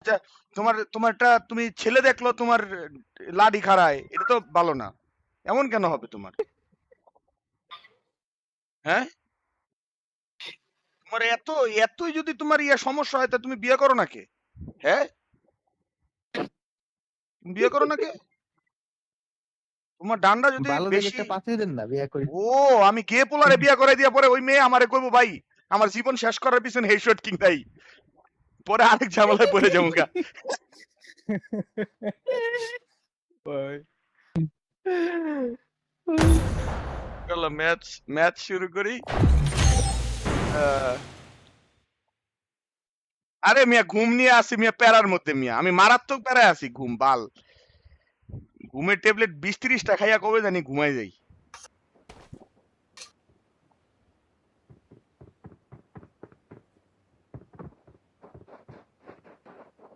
বাচ্চা তোমারটা তুমি ছেলে দেখলো তোমার লাডি খাড়ায়, এটা তো ভালো না। এমন কেন হবে তোমার? হ্যাঁ, তোমার এতই যদি তোমার সমস্যা হয় তা তুমি বিয়ে করো না কে? হ্যাঁ, তুমি বিয়ে করো না কে? তোমার ডান্ডা যদি ভালো দেখে বেশি। একটা পাঠিয়ে দেন না, বিয়ে করি। ও, আমি গে পোলারে বিয়ে করাই দিয়া পরে ওই মেয়ে আমারে কইবো ভাই আমার জীবন শেষ করার পিছনে হেডশট কিং তাই, পরে আরেক ঝামেলায় পড়ে যাবো গা। চলো ম্যাচ ম্যাচ শুরু করি। আহ, আরে মিয়া ঘুম নিয়ে আসি মিয়া, প্যারার মধ্যে মিয়া, আমি মারাত্মক প্যারায় আছি, ঘুম বাল। ঘুমের ট্যাবলেট 20-30টা খাইয়া কবে জানি ঘুমাই যাই।